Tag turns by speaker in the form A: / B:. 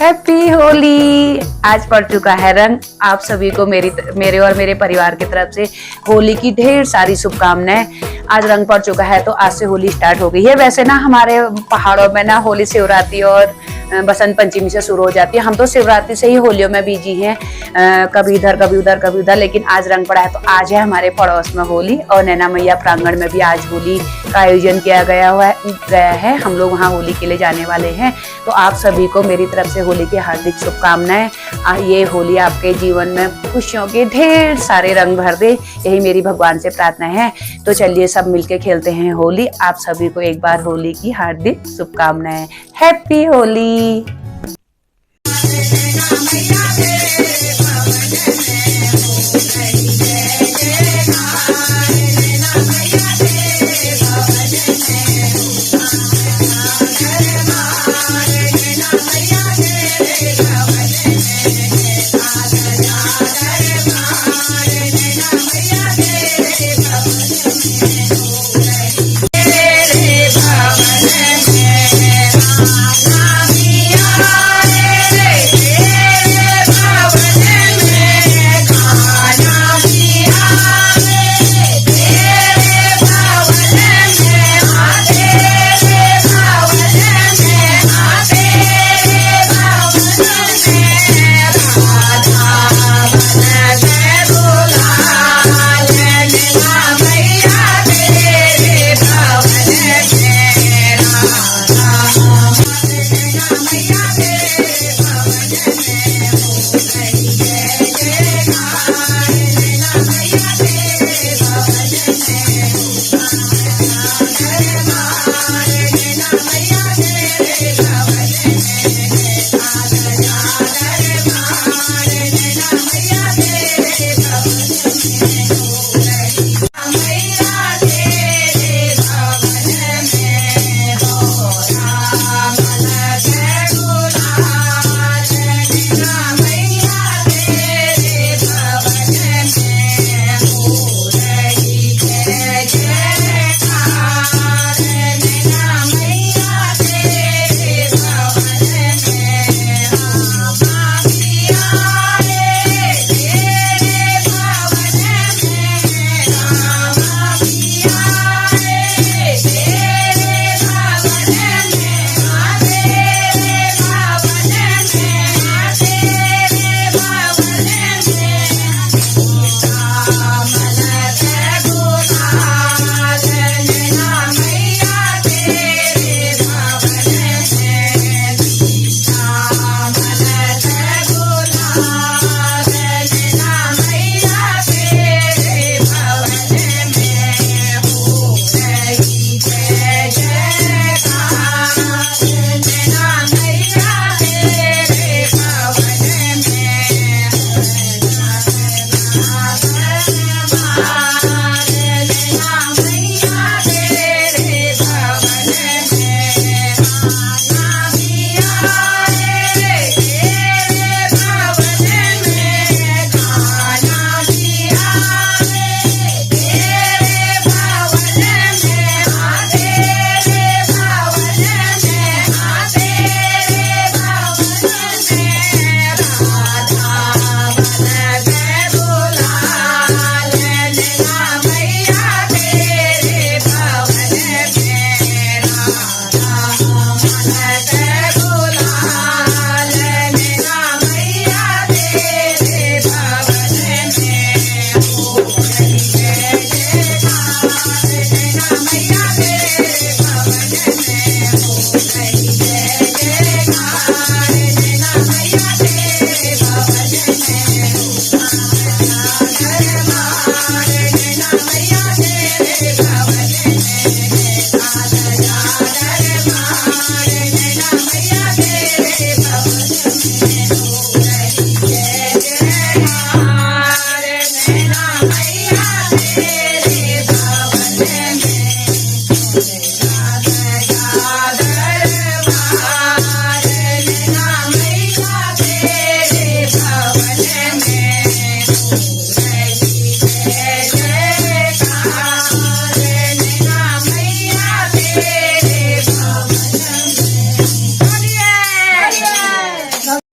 A: Happy Holi. आज पड़ चुका है रंग। आप सभी को मेरे और मेरे परिवार की तरफ से होली की ढेर सारी शुभकामनाएं। आज रंग पड़ चुका है तो आज से होली स्टार्ट हो गई है। वैसे ना हमारे पहाड़ों में ना होली शिवरात्रि और बसंत पंचमी से शुरू हो जाती है। हम तो शिवरात्रि से ही होलियों में बिजी हैं, कभी इधर कभी उधर कभी उधर, लेकिन आज रंग पड़ा है तो आज है हमारे पड़ोस में होली। और नैना मैया प्रांगण में भी आज होली का आयोजन किया गया है। हम लोग वहाँ होली के लिए जाने वाले हैं। तो आप सभी को मेरी तरफ से होली की हार्दिक शुभकामनाएं। ये होली आपके जीवन में खुशियों के ढेर सारे रंग भर दे, यही मेरी भगवान से प्रार्थना है। तो चलिए सब मिलके खेलते हैं होली। आप सभी को एक बार होली की हार्दिक शुभकामनाएं। हैप्पी होली।